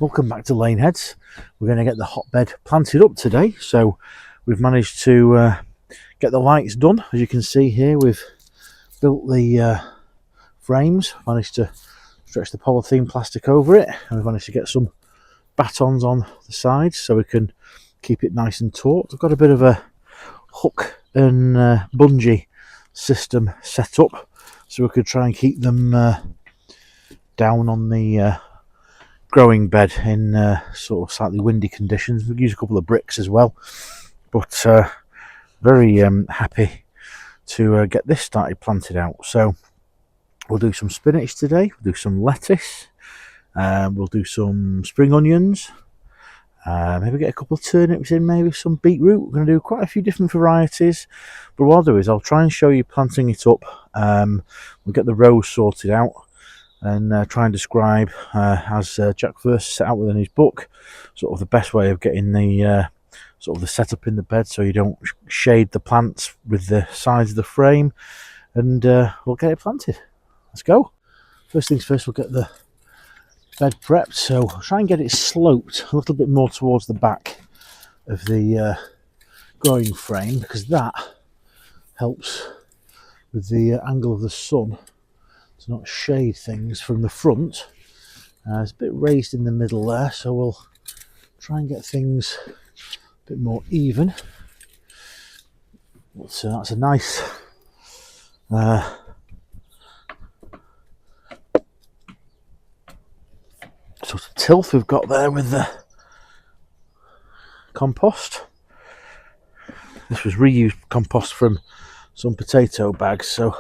Welcome back to Laneheads. We're going to get the hotbed planted up today. So we've managed to get the lights done. As you can see here, we've built the frames, managed to stretch the polythene plastic over it, and we've managed to get some batons on the sides so we can keep it nice and taut. I've got a bit of a hook and bungee system set up so we could try and keep them down on the growing bed in sort of slightly windy conditions. We've used a couple of bricks as well, but very happy to get this started planted out. So we'll do some spinach today, we'll do some lettuce, we'll do some spring onions, maybe get a couple of turnips in, maybe some beetroot. We're going to do quite a few different varieties, but what I'll do is I'll try and show you planting it up. We'll get the rows sorted out and try and describe, as Jack first set out within his book, sort of the best way of getting the sort of the setup in the bed so you don't shade the plants with the sides of the frame, and we'll get it planted. Let's go. First things first, we'll get the bed prepped, so I'll try and get it sloped a little bit more towards the back of the growing frame, because that helps with the angle of the sun to not shade things from the front. It's a bit raised in the middle there, so we'll try and get things a bit more even. So that's a nice sort of tilth we've got there with the compost. This was reused compost from some potato bags, so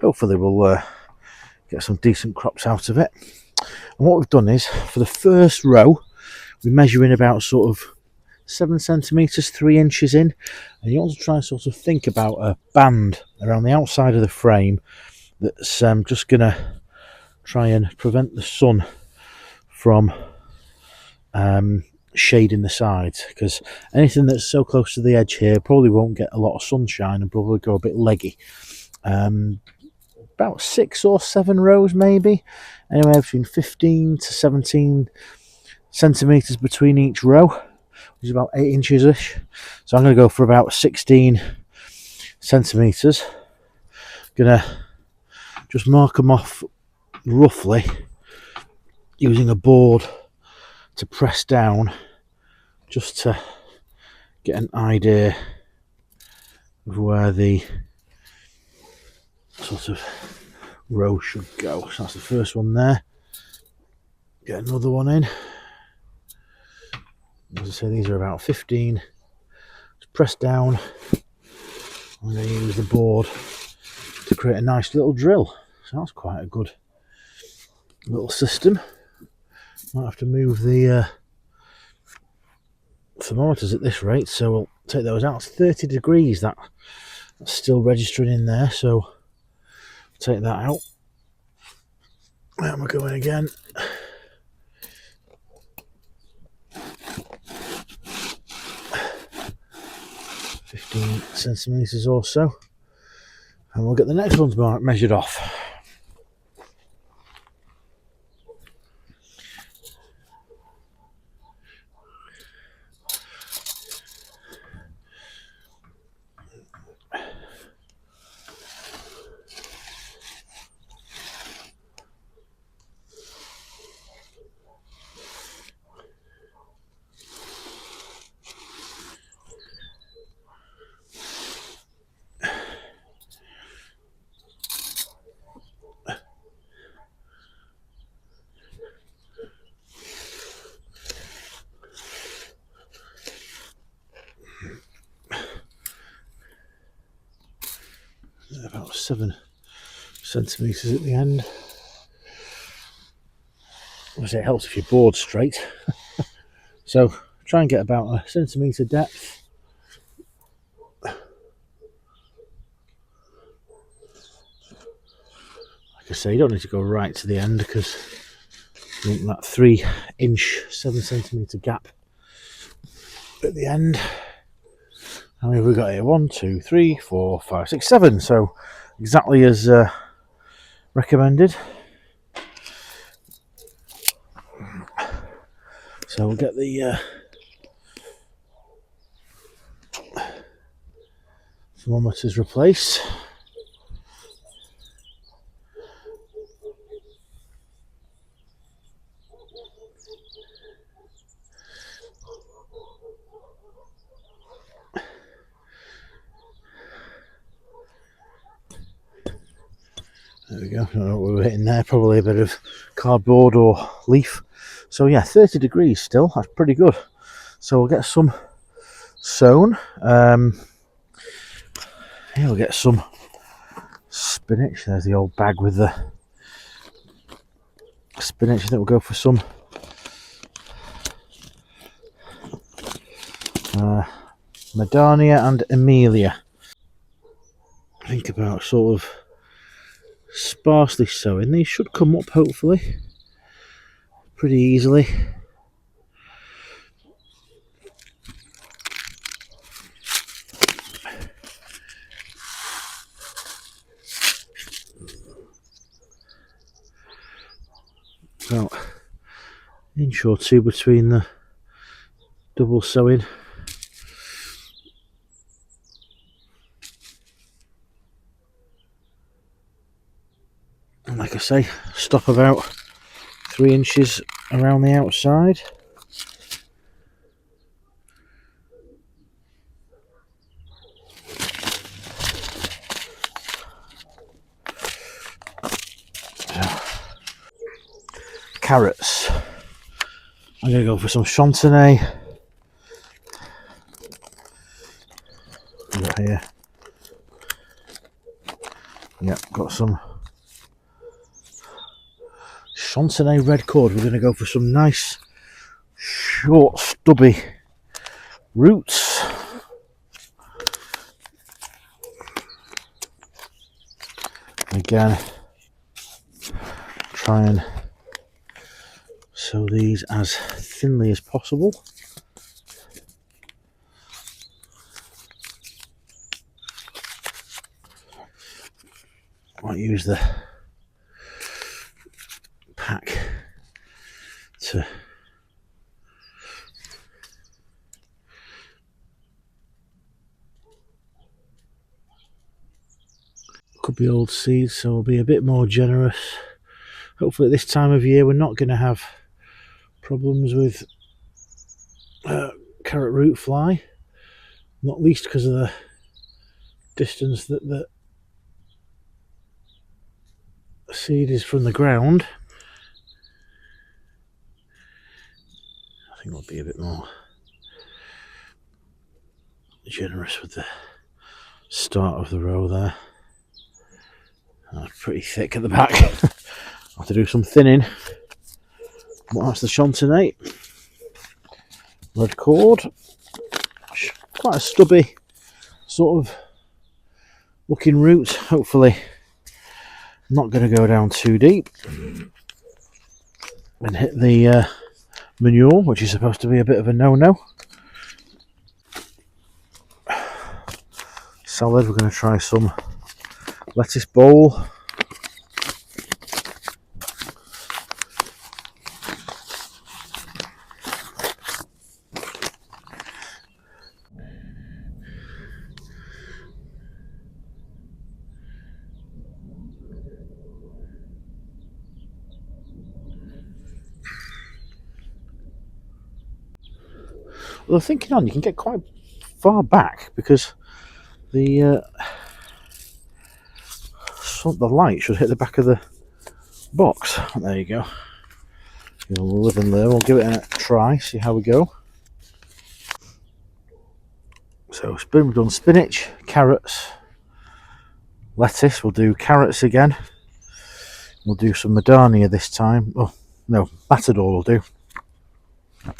hopefully we'll get some decent crops out of it. And what we've done is, for the first row, we measure in about sort of 7 centimetres, 3 inches in, and you want to try and sort of think about a band around the outside of the frame that's just going to try and prevent the sun from shading the sides, because anything that's so close to the edge here probably won't get a lot of sunshine and probably go a bit leggy. About 6 or 7 rows maybe, anywhere between 15 to 17 centimetres between each row, which is about 8 inches ish. So I'm going to go for about 16 centimetres. Going to just mark them off roughly using a board to press down, just to get an idea of where the sort of row should go. So that's the first one there. Get another one in. As I say, these are about 15. Just press down. I'm going to use the board to create a nice little drill. So that's quite a good little system. Might have to move the thermometers at this rate, so we'll take those out. It's 30 degrees, that's still registering in there, so take that out. And we're going again. "15 centimetres or so, and we'll get the next ones measured off. About 7 centimetres at the end. Obviously it helps if your board's straight. So try and get about a centimetre depth. Like I say, you don't need to go right to the end, because you want that 3 inch, 7 centimetre gap at the end. How many have we got here? 1, 2, 3, 4, 5, 6, 7. So exactly as recommended. So we'll get the thermometers replaced. There we go. I don't know what we're hitting there. Probably a bit of cardboard or leaf. So yeah, 30 degrees still. That's pretty good. So we'll get some sown. Here we'll get some spinach. There's the old bag with the spinach. I think we'll go for some Madania and Amelia. Think about sort of sparsely sowing. These should come up hopefully pretty easily. About an inch or two between the double sowing. And like I say, stop about 3 inches around the outside. Carrots. I'm going to go for some Chantenay. Got here. Yep, got some Chantenay red cord. We're going to go for some nice, short, stubby roots. Again, try and sow these as thinly as possible. Might use the pack to could be old seeds, so we'll be a bit more generous. Hopefully at this time of year we're not going to have problems with carrot root fly, not least because of the distance that the seed is from the ground. I think we'll be a bit more generous with the start of the row there. That's pretty thick at the back. I'll have to do some thinning. But that's the Chantenay red cord. Quite a stubby sort of looking root. Hopefully not going to go down too deep and hit the manure, which is supposed to be a bit of a no-no. Salad, we're going to try some lettuce bowl. Well, thinking on, you can get quite far back because the light should hit the back of the box. There you go. We'll live in there. We'll give it a try, see how we go. So we've done spinach, carrots, lettuce. We'll do carrots again. We'll do some Madania this time. Oh no, Matador will do.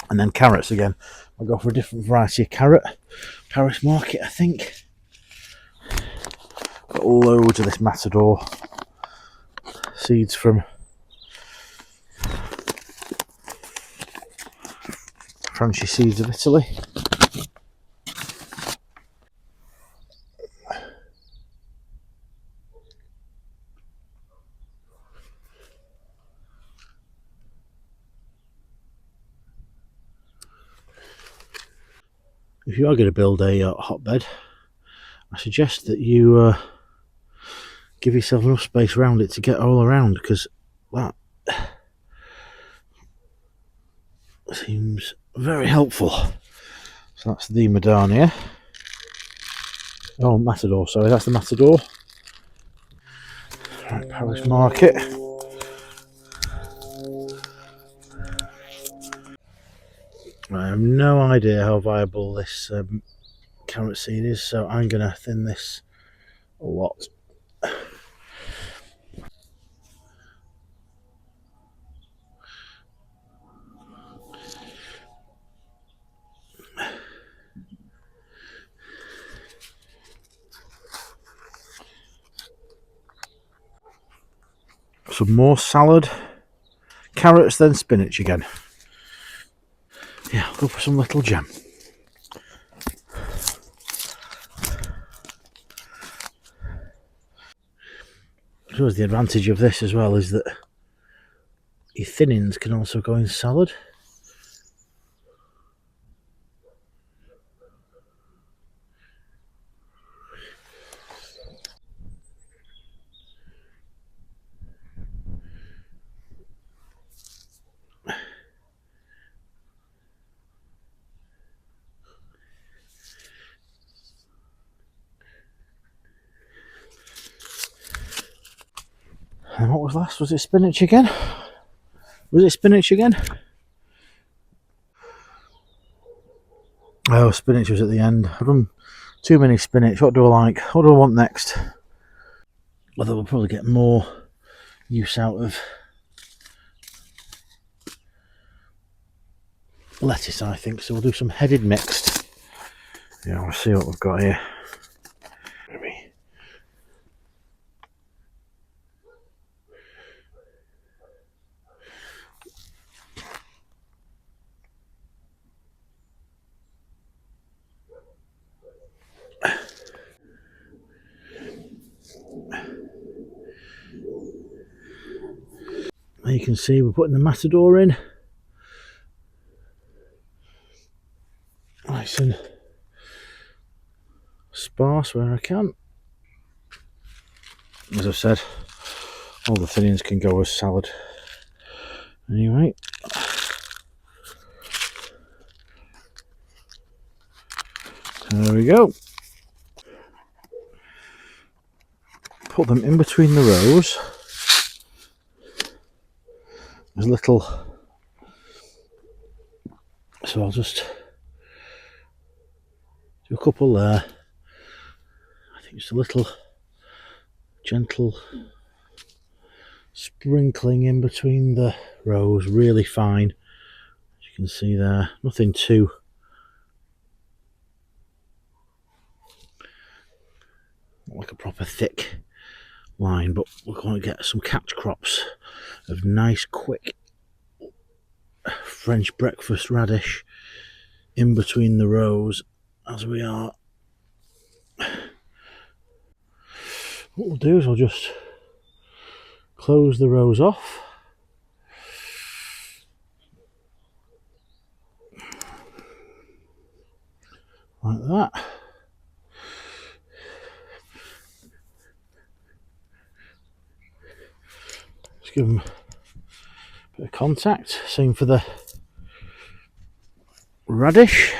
And then carrots again. I'll go for a different variety of carrot. Paris Market, I think. Got loads of this Matador. Seeds from Frenchy Seeds of Italy. if you are going to build a hotbed, I suggest that you give yourself enough space around it to get all around, because that seems very helpful. So that's the Madania. Oh, Matador, sorry, that's the Matador. Right, Paris Market. I have no idea how viable this carrot seed is, so I'm going to thin this a lot. Some more salad, carrots, then spinach again. Yeah, I'll go for some little jam. I suppose the advantage of this as well is that your thinnings can also go in salad. And what was last? Was it spinach again? Was it spinach again? Oh, spinach was at the end. I've done too many spinach. What do I like? What do I want next? Although we'll probably get more use out of lettuce, I think. So we'll do some headed mixed. Yeah, we'll see what we've got here. There you can see we're putting the Matador in. Nice and sparse where I can. As I've said, all the thinnings can go as salad. Anyway. There we go. Put them in between the rows. There's little, so I'll just do a couple there. I think just a little gentle sprinkling in between the rows, really fine, as you can see there. Nothing too like a proper thick line, but we're going to get some catch crops of nice quick French breakfast radish in between the rows as we are. What we'll do is we'll just close the rows off like that. Just give them a bit of contact. Same for the radish.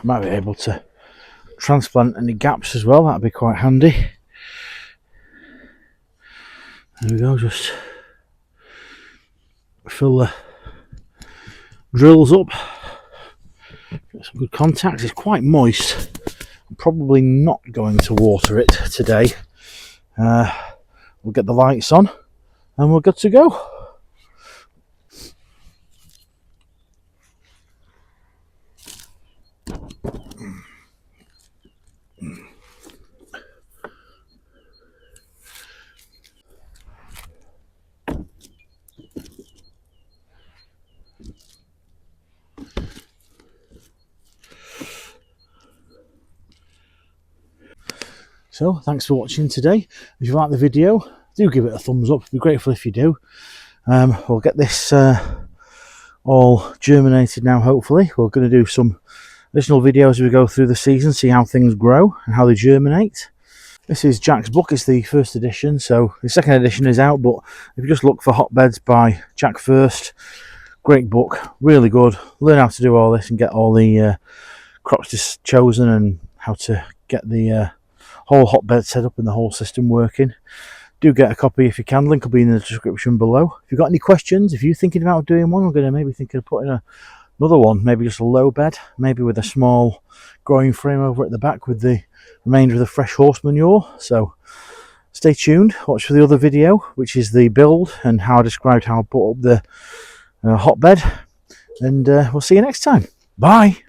Might be able to transplant any gaps as well, that'd be quite handy. There we go, just fill the drills up. Get some good contact. It's quite moist. I'm probably not going to water it today. We'll get the lights on and we're good to go. So thanks for watching today. If you like the video, do give it a thumbs up. It'd be grateful if you do. We'll get this all germinated now, hopefully. We're going to do some additional videos as we go through the season, see how things grow and how they germinate. This is Jack's book. It's the first edition, so the second edition is out, but if you just look for Hotbeds by Jack First, great book, really good. Learn how to do all this and get all the crops chosen and how to get the whole hotbed set up and the whole system working. Do get a copy if you can. Link will be in the description below. If you've got any questions, if you're thinking about doing one, we're going to maybe think of putting another one, maybe just a low bed, maybe with a small growing frame over at the back with the remainder of the fresh horse manure. So stay tuned, watch for the other video, which is the build and how I described how I put up the hotbed, and we'll see you next time. Bye.